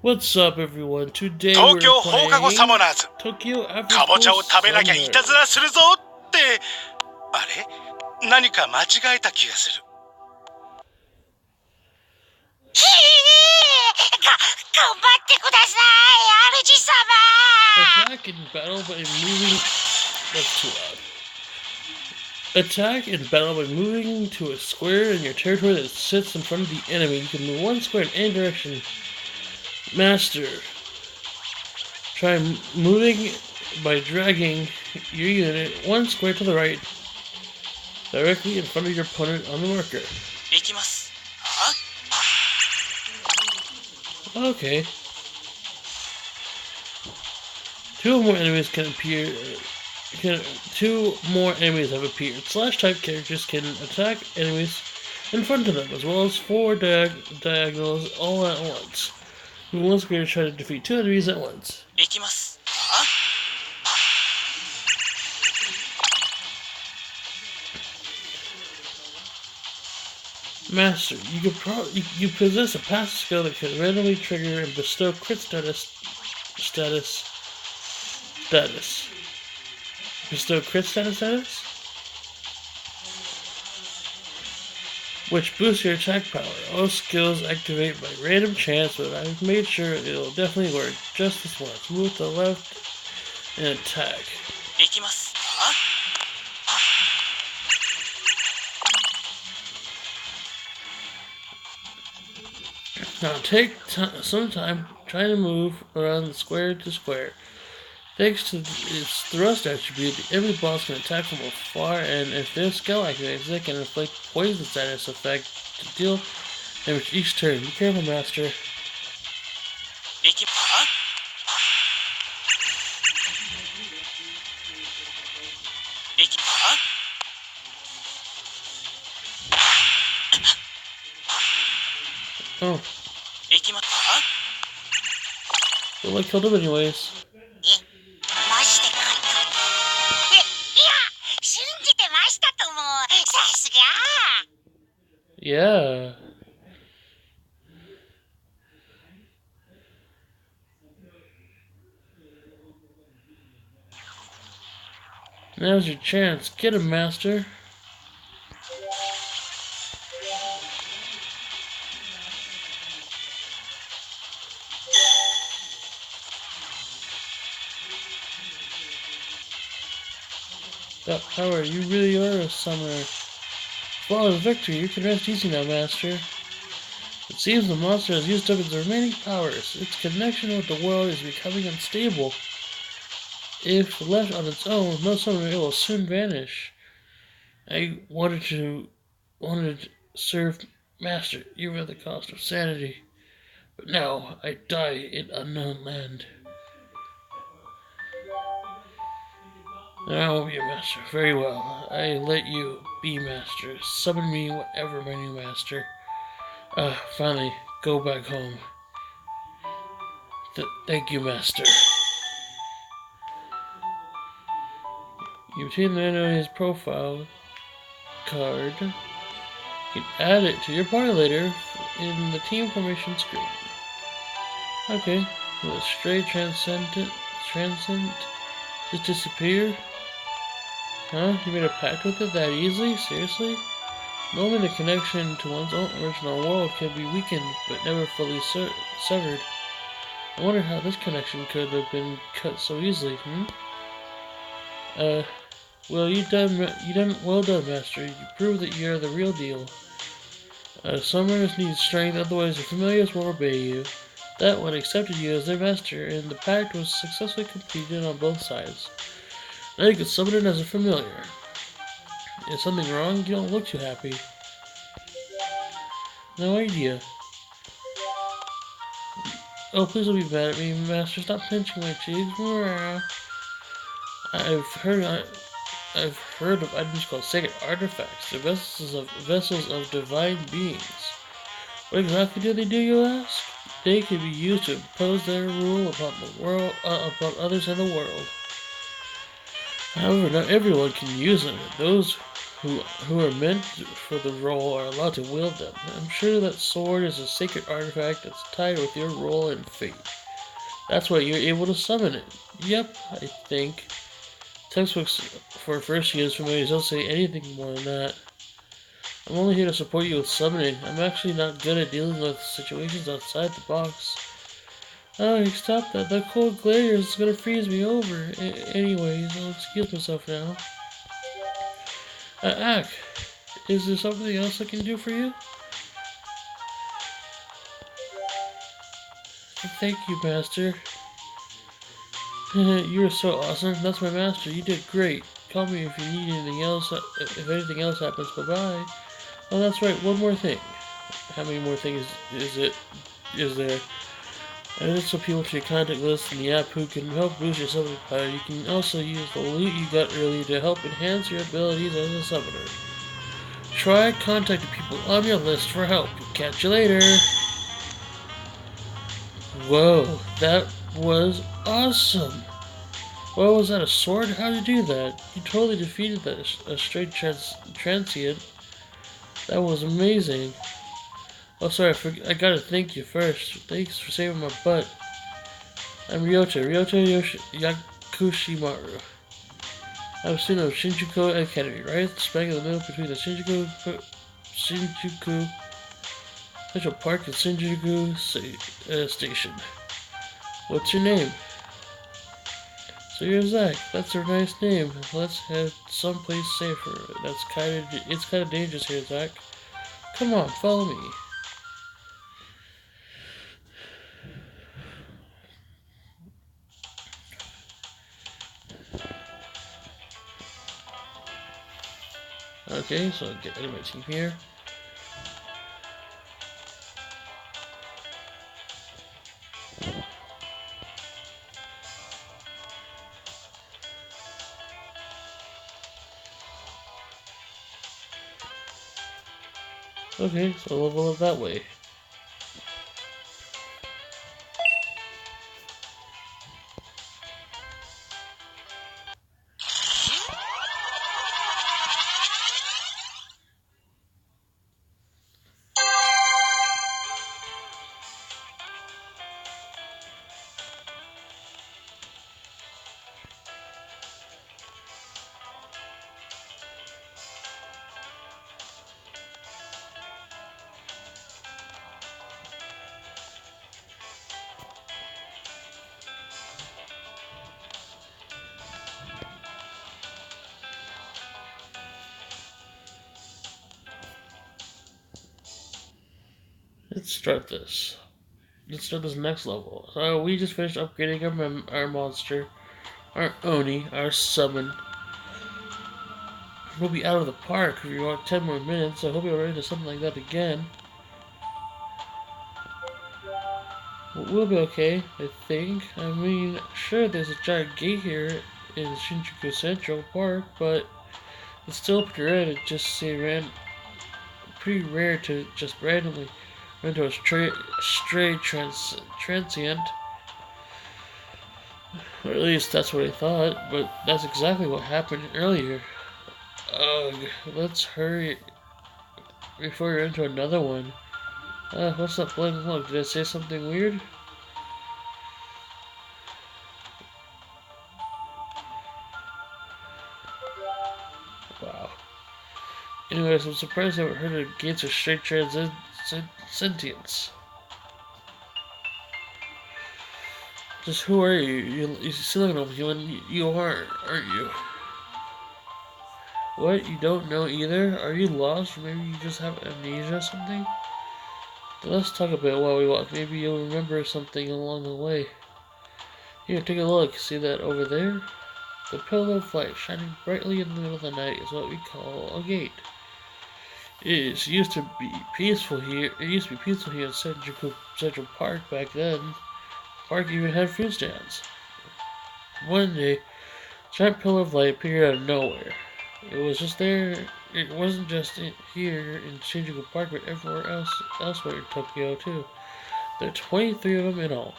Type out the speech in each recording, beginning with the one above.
What's up, everyone? Today 東 we're 京放課後 playing サモナーズ Tokyo かぼちゃを Afterschool 食べなきゃいたず Summer. らするぞってあれ何か間違えた気がする頑張ってください、主様。 Attack in battle by moving... That's too loud. Attack in battle by moving to a square in your territory that sits in front of the enemy. You can move one square in any direction. Master. Try moving by dragging your unit one square to the right, directly in front of your opponent on the marker. 行きます Okay. Two more enemies can appear. Two more enemies have appeared. Slash-type characters can attack enemies in front of them, as well as four diagonals all at once. Move one square to try to defeat two enemies at once. 行きます Master, you possess a passive skill that can randomly trigger and bestow crit status. Bestow crit status? Which boosts your attack power. All skills activate by random chance, but I've made sure it'll definitely work just this once. Move to the left and attack. 行きます Now take some time trying to move around the square to square. Thanks to its thrust attribute, every boss can attack from afar, and if their skill activates, they can inflict poison status effect to deal damage each turn. Be careful, Master. 行きます 行きます Oh, 行きます well, I killed him anyways. マジでかいか。いや、信じてましたとも。さすが。 Yeah. Now's your chance. Get him, Master. That power, you really are a summoner. Flawless victory, you can rest easy now, Master. It seems the monster has used up its remaining powers. Its connection with the world is becoming unstable. If left on its own, no summoner, it will soon vanish. I wanted to serve Master, even at the cost of sanity. But now I die in unknown land. I will be a master. Very well. I let you be master. Summon me whatever, my new master. Finally, go back home. Thank you, master. You obtain the enemy's profile card. You can add it to your party later in the team formation screen. Okay. Will it stray transcendent just disappear? Huh? You made a pact with it that easily? Seriously? Normally the connection to one's own original world can be weakened, but never fully severed. I wonder how this connection could have been cut so easily, Well, well done, Master. You proved that you're the real deal. Summoners need strength, otherwise the familiars will obey you. That one accepted you as their master, and the pact was successfully completed on both sides. Now you can summon it as a familiar. Is something wrong? You don't look too happy. No idea. Oh, please don't be mad at me, Master. Stop pinching my cheeks. I've heard of items called sacred artifacts. They're vessels of divine beings. What exactly do they do, you ask? They can be used to impose their rule upon upon others in the world. However, not everyone can use them. Those who are meant for the role are allowed to wield them. I'm sure that sword is a sacred artifact that's tied with your role and fate. That's why you're able to summon it. Yep, I think. Textbooks for first years familiars don't say anything more than that. I'm only here to support you with summoning. I'm actually not good at dealing with situations outside the box. Oh, stop that. That cold glare is gonna freeze me over. Anyways, I'll excuse myself now. Ack, is there something else I can do for you? Thank you, Master. You are so awesome. That's my master. You did great. Call me if you need anything else. If anything else happens, bye-bye. Oh, that's right. One more thing. How many more things is there? Added some people to your contact list in the app who can help boost your summoning power. You can also use the loot you got earlier to help enhance your abilities as a summoner. Try contacting people on your list for help. Catch you later. Whoa, that was awesome. What was that, a sword? How did you do that? You totally defeated that a straight transient. That was amazing. Oh, sorry, I gotta thank you first. Thanks for saving my butt. I'm Ryota Yakushimaru. I'm a student of Shinjuku Academy, right? Spank in the middle between the Shinjuku Central Park and Shinjuku Station. What's your name? So you're Zack. That's a nice name. Let's head someplace safer. It's kind of dangerous here, Zack. Come on, follow me. Okay, so I'll get rid of my team here. Okay, so I'll level up that way. Let's start this. Let's start this next level. So we just finished upgrading our monster, our Oni, our summon. We'll be out of the park if you want 10 more minutes. I hope you'll run into something like that again. We'll be okay, I think. I mean, sure, there's a giant gate here in Shinjuku Central Park, but it's still pretty rare to just randomly run into a stray transient. Or at least that's what I thought, but that's exactly what happened earlier. Ugh, let's hurry before you're into another one. What's that blank look? Did I say something weird? Wow. Anyways, I'm surprised I haven't heard of gates of straight sentience. Just who are you? You still look like human. You aren't you? What? You don't know either? Are you lost? Or maybe you just have amnesia or something? Then let's talk a bit while we walk. Maybe you'll remember something along the way. Here, take a look. See that over there? The pillar of light shining brightly in the middle of the night is what we call a gate. It used to be peaceful here in Shinjuku Central Park back then. The park even had food stands. One day, a giant pillar of light appeared out of nowhere. It was just there. It wasn't just here in Shinjuku Park, but everywhere elsewhere in Tokyo too. There are 23 of them in all.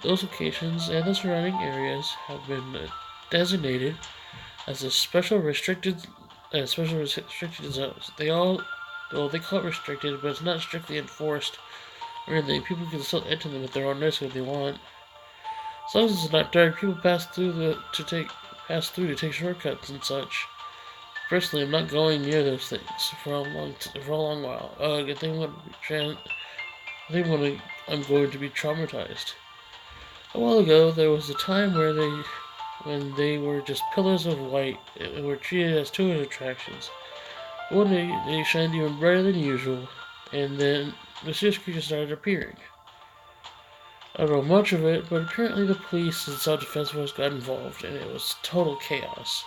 Those locations and the surrounding areas have been designated as a special restricted and special restricted zones. They call it restricted, but it's not strictly enforced or anything. People can still enter them at their own risk if they want. As long as it's not dark, people pass through to take shortcuts and such. Personally, I'm not going near those things for a long while. I think I'm going to be traumatized. A while ago, there was a time when they were just pillars of light and were treated as tourist attractions. One day, they shined even brighter than usual, and then mysterious creatures started appearing. I don't know much of it, but apparently the police and self-defense force got involved, and it was total chaos.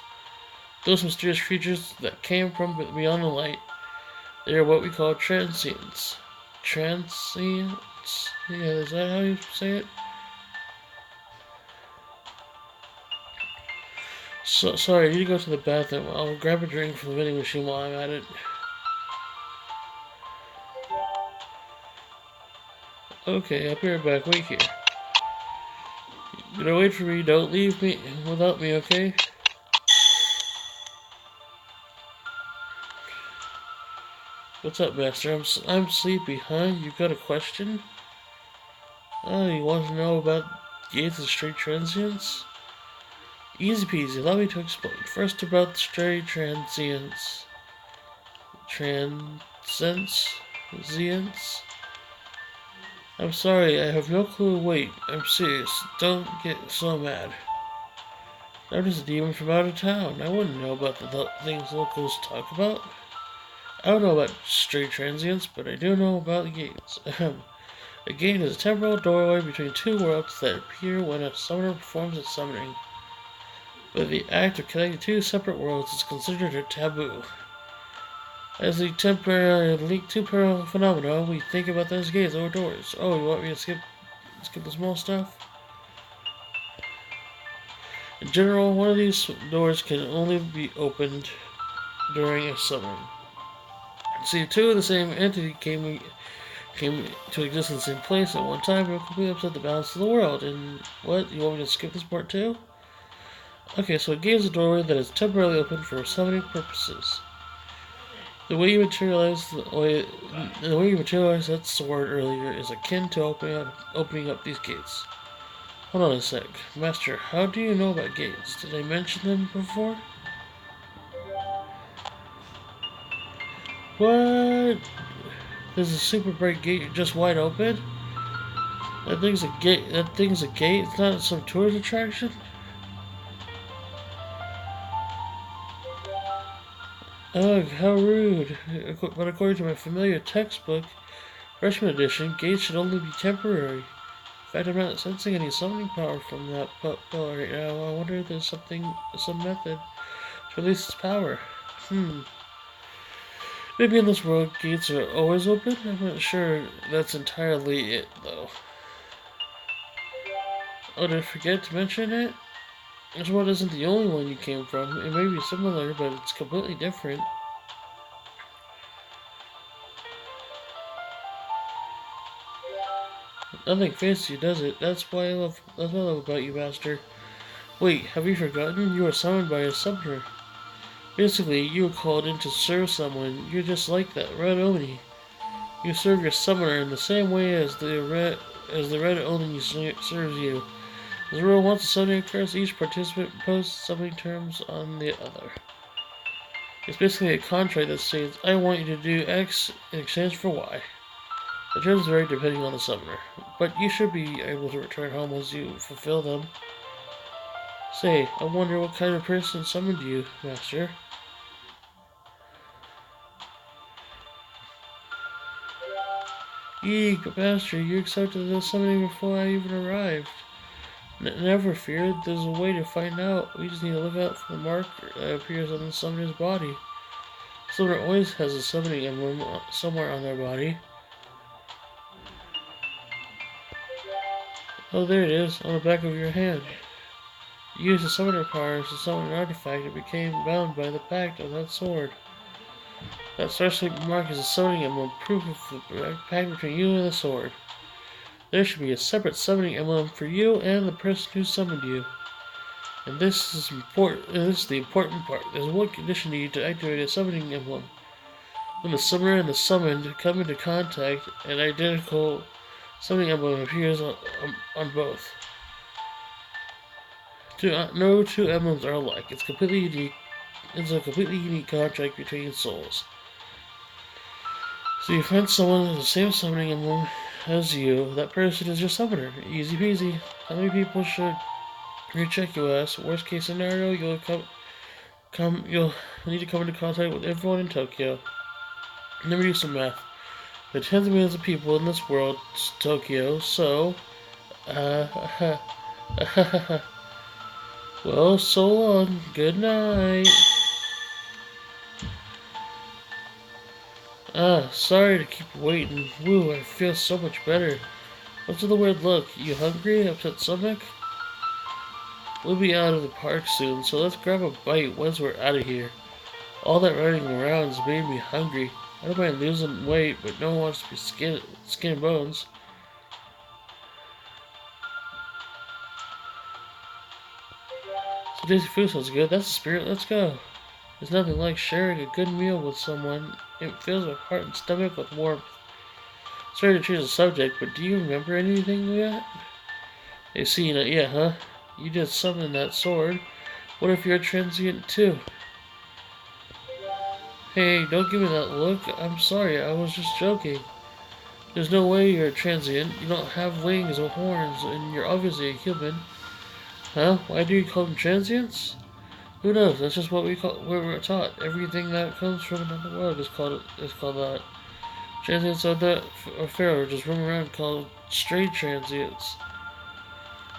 Those mysterious creatures that came from beyond the light, they are what we call transients. Transients? Yeah, is that how you say it? So, sorry, I need to go to the bathroom. I'll grab a drink from the vending machine while I'm at it. Okay, I'll be right back. Wait here. You're gonna wait for me. Don't leave me without me, okay? What's up, Master? I'm sleepy, huh? You got a question? Oh, you want to know about gates and stray transients? Easy peasy, allow me to explain. First about the stray transients. Zients? I'm sorry, I have no clue. Wait, I'm serious. Don't get so mad. I'm just a demon from out of town. I wouldn't know about the things locals talk about. I don't know about stray transients, but I do know about gates. A gate is a temporal doorway between two worlds that appear when a summoner performs a summoning. But the act of connecting two separate worlds is considered a taboo. As the temporarily link two parallel phenomena, we think about them as gates or doors. Oh, you want me to skip the small stuff? In general, one of these doors can only be opened during a summoning. See, two of the same entity came to exist in the same place at one time and completely upset the balance of the world. And what? You want me to skip this part too? Okay, so it gives a doorway that is temporarily open for summoning purposes. The way you materialize that sword earlier is akin to opening up these gates. Hold on a sec. Master, how do you know about gates? Did I mention them before? What? There's a super bright gate just wide open? That thing's a gate. It's not some tourist attraction? Ugh, how rude. But according to my familiar textbook, freshman edition, gates should only be temporary. In fact, I'm not sensing any summoning power from that pillar right now. I wonder if there's some method to release its power. Maybe in this world, gates are always open? I'm not sure that's entirely it, though. Oh, did I forget to mention it? This world isn't the only one you came from. It may be similar, but it's completely different. Nothing fancy, does it? That's what I love about you, Master. Wait, have you forgotten? You were summoned by a summoner. Basically, you were called in to serve someone. You're just like that, Red Oni. You serve your summoner in the same way as the Red Oni serves you. As a rule, once a summoning occurs, each participant imposes summoning terms on the other. It's basically a contract that states, I want you to do X in exchange for Y. The terms vary depending on the summoner, but you should be able to return home once you fulfill them. Say, I wonder what kind of person summoned you, Master. Eek, Master, you accepted the summoning before I even arrived. Never fear, there's a way to find out. We just need to look out for the mark that appears on the summoner's body. The summoner always has a summoning emblem somewhere on their body. Oh, there it is, on the back of your hand. You used the summoner powers to summon an artifact and became bound by the pact of that sword. That star-shaped mark is a summoning emblem, proof of the pact between you and the sword. There should be a separate summoning emblem for you and the person who summoned you. And this is important. This is the important part. There's one condition needed to activate a summoning emblem. When the summoner and the summoned come into contact, an identical summoning emblem appears on both. No two emblems are alike. It's completely unique. It's a completely unique contract between souls. So you find someone with the same summoning emblem as you. That person is your summoner. Easy peasy. How many people should recheck you ask? Worst case scenario, you'll need to come into contact with everyone in Tokyo. Let me do some math. There are tens of millions of people in this world, Tokyo, so well, so long. Good night. Sorry to keep you waiting. Woo, I feel so much better. What's with the weird look? You hungry? Upset stomach? We'll be out of the park soon, so let's grab a bite once we're out of here. All that running around has made me hungry. I don't mind losing weight, but no one wants to be skin and bones. So tasty food sounds good. That's the spirit. Let's go. There's nothing like sharing a good meal with someone. It fills my heart and stomach with warmth. Sorry to change the subject, but do you remember anything yet? Hey, see, not yet, huh? You did summon that sword. What if you're a transient too? Hey, don't give me that look. I'm sorry, I was just joking. There's no way you're a transient. You don't have wings or horns, and you're obviously a human. Huh? Why do you call them transients? Who knows? That's just what we were taught. Everything that comes from another world is called that. Transients are feral, just roam around called stray transients.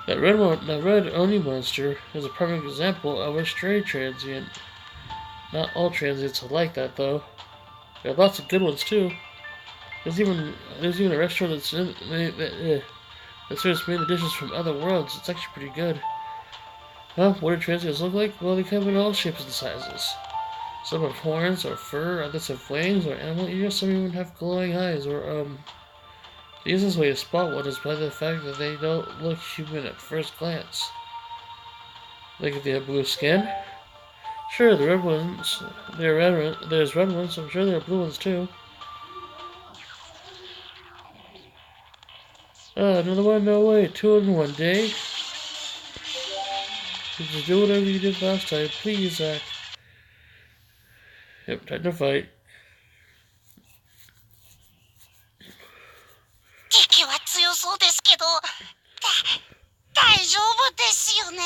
That red Oni monster is a perfect example of a stray transient. Not all transients are like that, though. There are lots of good ones too. There's even a restaurant that serves mainly dishes from other worlds. It's actually pretty good. Huh? What do transients look like? Well, they come in all shapes and sizes. Some have horns or fur, others have wings or animal ears, some even have glowing eyes or, The easiest way to spot one is by the fact that they don't look human at first glance. Like if they have blue skin? Sure, the red ones. There's red ones, I'm sure there are blue ones too. Another one? No way. Two in one day? Just do whatever you did last time. Please, Zack. Yep, time to fight. 敵は強そうですけど、大丈夫ですよね。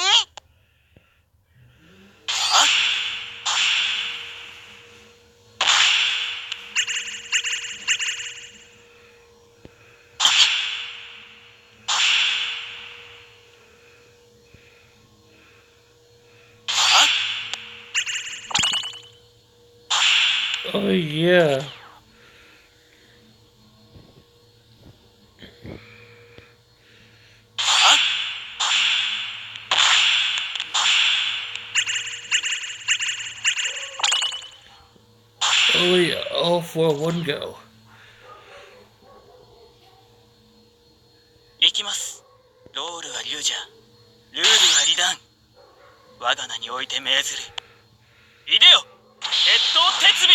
Oh, yeah. Oh, yeah. All for one go. 行きます。ロールは龍者、ルールは離断。我が名において命ずる。いでよ、鉄頭鉄尾。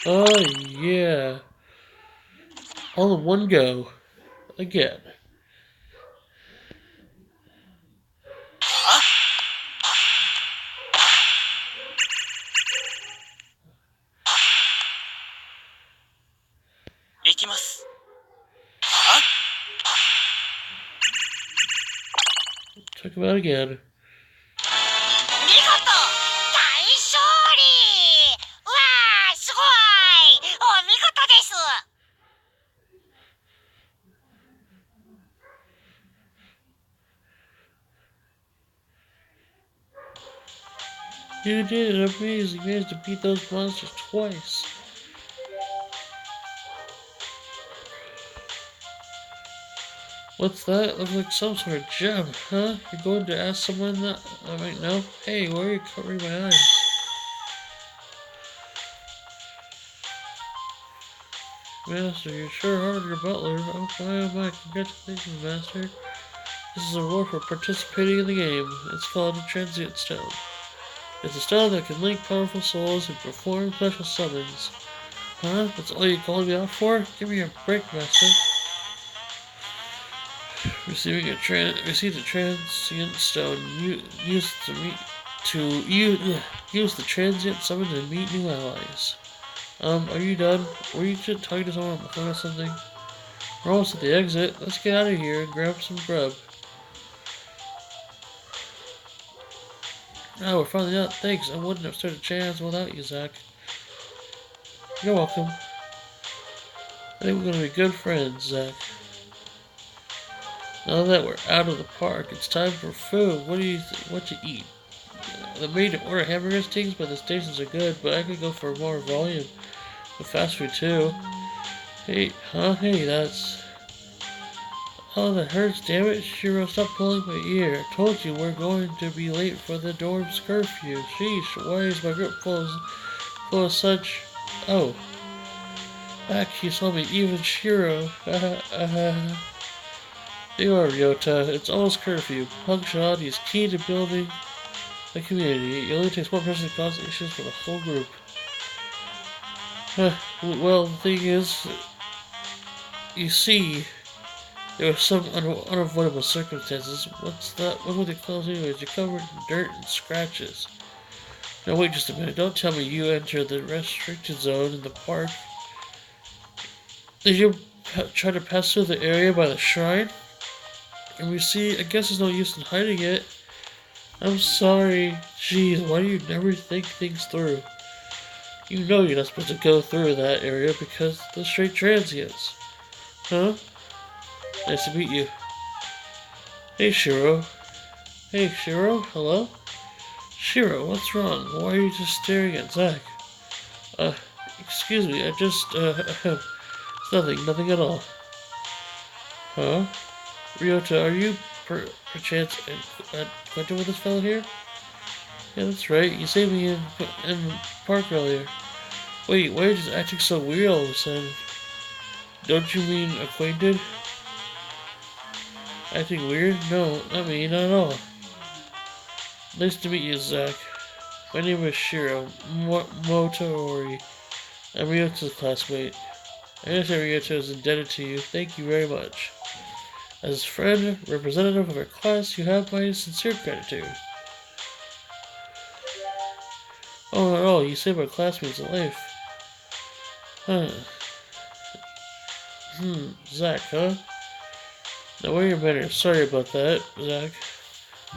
Oh, yeah. All in one go. Again. 行きます。 Talk about it again. 見事大勝利。わあ、すごい。お見事です。 You did it. Amazing. You managed to beat those monsters twice. What's that? Looks like some sort of gem, huh? You're going to ask someone that I might know? Hey, why are you covering my eyes? Master, you sure are your butler. Oh my, congratulations, Master. This is a reward for participating in the game. It's called a Transient Stone. It's a stone that can link powerful souls and perform special summons. Huh? That's all you called me out for? Give me a break, Master. Received a transient stone. Use the transient summon to meet new allies. Are you done? Were you just talking to someone on the phone or something? We're almost at the exit. Let's get out of here and grab some grub. Oh, we're finally out. Thanks. I wouldn't have stood a chance without you, Zack. You're welcome. I think we're gonna be good friends, Zack. Now that we're out of the park, it's time for food. What to eat? The maid to order hamburger steaks, but the stations are good. But I could go for more volume with fast food too. Hey, huh? Hey, that's. Oh, that hurts. Damn it, Shiro! Stop pulling my ear. I told you we're going to be late for the dorm's curfew. Sheesh! Why is my grip full of such? Oh, back you saw me. Even Shiro. You are Ryota. It's almost curfew. Pugshot is key to building the community. It only takes one person to cause issues for the whole group. Well, the thing is, you see, there were some unavoidable circumstances. What's that? What were the clothes anyways? You're covered in dirt and scratches. Now wait just a minute. Don't tell me you entered the restricted zone in the park. Did you try to pass through the area by the shrine? And we see, I guess there's no use in hiding it. I'm sorry. Jeez, why do you never think things through? You know you're not supposed to go through that area because the straight transients. Huh? Nice to meet you. Hey, Shiro. Hey, Shiro? Hello? Shiro, what's wrong? Why are you just staring at Zack? Excuse me, I just, it's nothing at all. Huh? Ryota, are you perchance acquainted with this fellow here? Yeah, that's right. You saved me in the park earlier. Wait, why are you just acting so weird all of a sudden? Don't you mean acquainted? Acting weird? No, not me, not at all. Nice to meet you, Zack. My name is Shiro Motori. I'm Ryota's classmate. I understand Ryota is indebted to you. Thank you very much. As friend, representative of our class, you have my sincere gratitude. Oh, not at all. You saved my classmate's life. Huh. Zack, huh? Now, wear your manners. Sorry about that, Zack.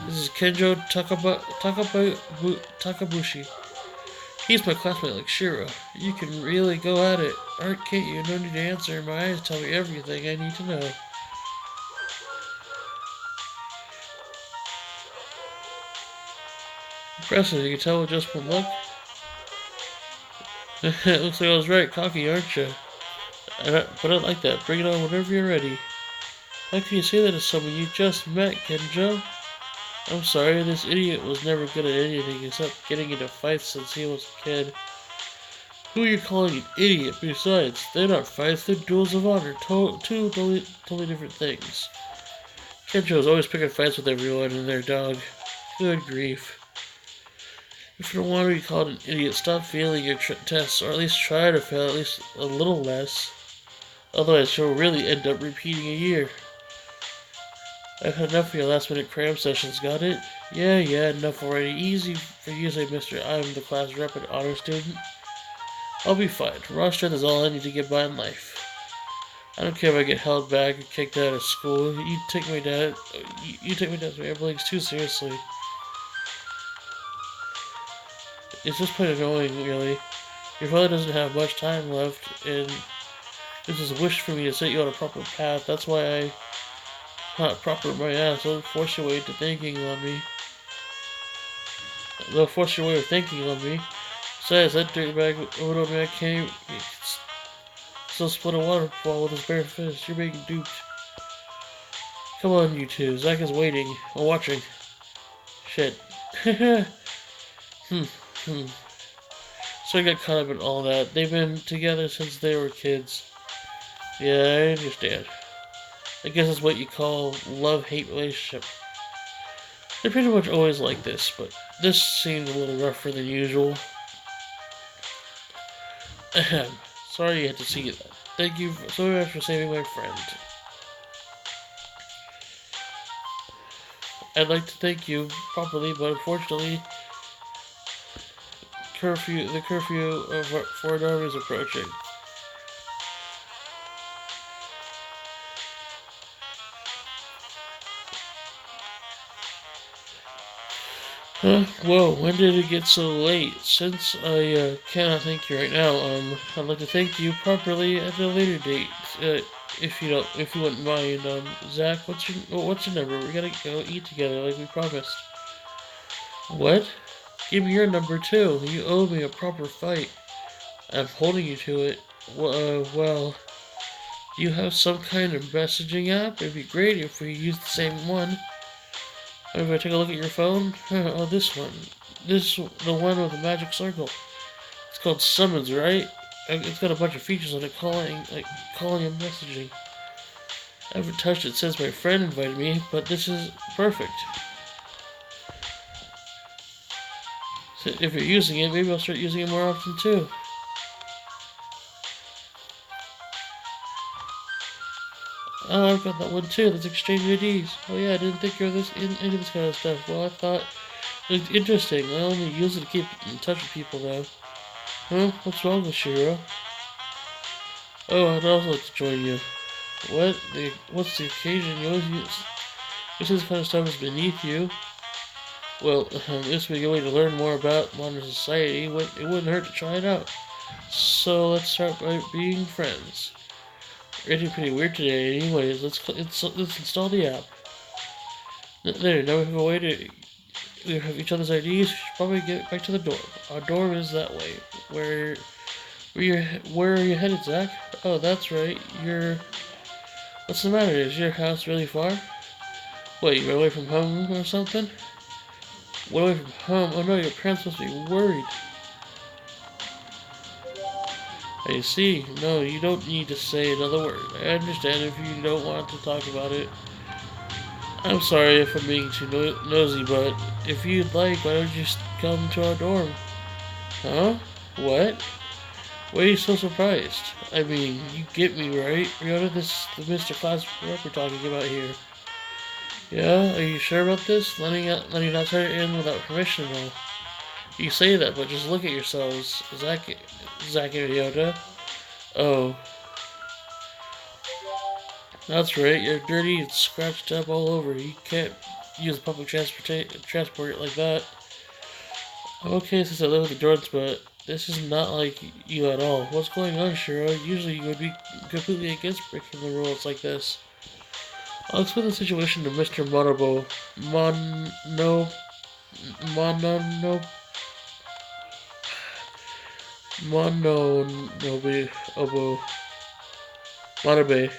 This is Kenjo Takabushi. He's my classmate like Shiro. You can really go at it. Can't you? No need to answer. My eyes tell me everything I need to know. Impressive, you can tell with just one look. It looks like I was right. Cocky, aren't you? But I like that. Bring it on whenever you're ready. How can you say that to someone you just met, Kenjo? I'm sorry, this idiot was never good at anything except getting into fights since he was a kid. Who are you calling an idiot? Besides, they're not fights, they're duels of honor. Two totally different things. Kenjo is always picking fights with everyone and their dog. Good grief. If you don't want to be called an idiot, stop failing your tests, or at least try to fail at least a little less. Otherwise, you'll really end up repeating a year. I've had enough of your last-minute cram sessions, got it? Yeah, enough already. Easy for you to say, mister. I'm the class rep and honor student. I'll be fine. Raw strength is all I need to get by in life. I don't care if I get held back or kicked out of school. You take my dad's ramblings too seriously. It's just plain annoying, really. Your father doesn't have much time left, and this is a wish for me to set you on a proper path. That's why I... Not proper my ass. Don't force your way into thinking on me. Don't force your way of thinking on me. Besides, that dirtbag Odo man came... Still split a waterfall with his bare fist. You're being duped. Come on, you two. Zack is waiting. Or watching. Shit. So I got caught up in all that. They've been together since they were kids. Yeah, I understand. I guess it's what you call love-hate relationship. They're pretty much always like this, but this seemed a little rougher than usual. Ahem. Sorry you had to see that. Thank you so much for saving my friend. I'd like to thank you properly, but unfortunately, the curfew of foreign army is approaching. Huh? Whoa, when did it get so late? Since I cannot thank you right now, I'd like to thank you properly at a later date. If you wouldn't mind, Zack, what's your number? We gotta go eat together like we promised. What? Give me your number too. You owe me a proper fight. I'm holding you to it. Well, do you have some kind of messaging app? It'd be great if we used the same one. If I take a look at your phone, oh, this one. The one with the magic circle. It's called Summons, right? It's got a bunch of features on it, calling and messaging. I haven't touched it since my friend invited me, but this is perfect. So if you're using it, maybe I'll start using it more often too. Oh, I've got that one too. Let's exchange IDs. Oh yeah, I didn't think you were into this kind of stuff. Well, I thought it looked interesting. I only use it to keep in touch with people though. Huh? What's wrong with Shiro? Oh, I'd also like to join you. What's the occasion? You always use this kind of stuff is beneath you. Well, this would be a way to learn more about modern society. It wouldn't hurt to try it out. So let's start by being friends. We're getting pretty weird today. Anyways, let's install the app. There, now we have a way to we have each other's IDs. We should probably get back to the dorm. Our dorm is that way. Where are you headed, Zack? Oh, that's right. What's the matter? Is your house really far? What, you ran away from home or something? Went away from home? Oh no, your parents must be worried. I see. No, you don't need to say another word. I understand if you don't want to talk about it. I'm sorry if I'm being too nosy, but if you'd like, why don't you just come to our dorm? Huh? What? Why are you so surprised? I mean, you get me, right? Rihanna, this is the Mr. Class rep we're talking about here. Yeah? Are you sure about this? Letting an outsider in without permission and all. You say that, but just look at yourselves. Zack and Ryota. Oh. That's right, you're dirty and scratched up all over. You can't use public transport like that. I'm okay since I live with the Jordans, but this is not like you at all. What's going on, Shiro? Usually you would be completely against breaking the rules like this. I'll explain the situation to Mr. Monobo. Mononobe. Obo. Monobe.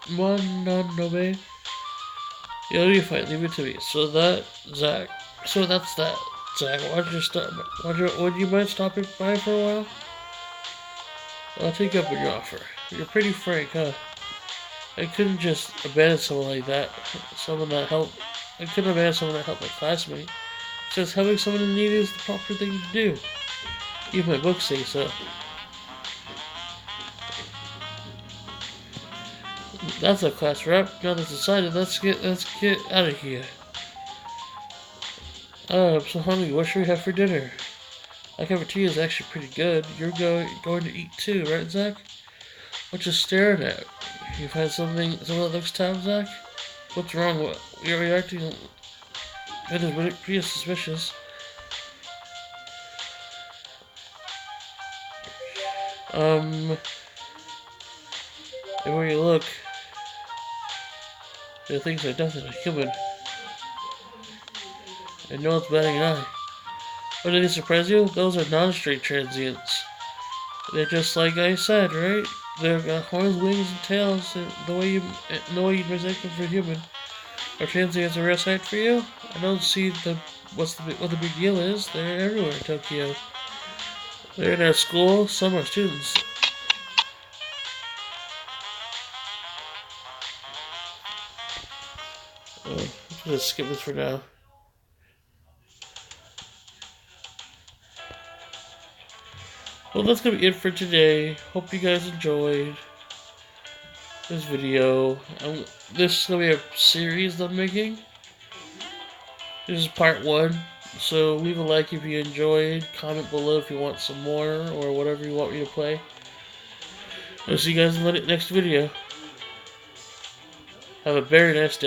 Mononobe. You'll be fine, leave it to me. So that's that. Zack, would you mind stopping by for a while? I'll take up on your offer. You're pretty frank, huh? I couldn't just abandon someone like that. I couldn't abandon someone that helped my classmate. Since helping someone in need is the proper thing to do. Even my books say so. That's a class rep. Now that's decided, let's get out of here. I'm so hungry. What should we have for dinner? Our cafeteria is actually pretty good. You're going to eat too, right, Zack? What you staring at? You've had something that looks tough, Zack? What's wrong? You're reacting. That is pretty suspicious. Everywhere you look, there are things like nothing a human. And no one's batting an eye. Oh, did it surprise you? Those are non-straight transients. They're just like I said, right? They've got horns, wings, and tails, and the way you'd mistake them for human. Are transients a rare sight for you? I don't see what the big deal is. They're everywhere in Tokyo. They're in our school. Some are students. Let's skip this for now. Well, that's gonna be it for today. Hope you guys enjoyed this video. This is gonna be a series I'm making. This is part 1. So leave a like if you enjoyed. Comment below if you want some more or whatever you want me to play. I'll see you guys in the next video. Have a very nice day.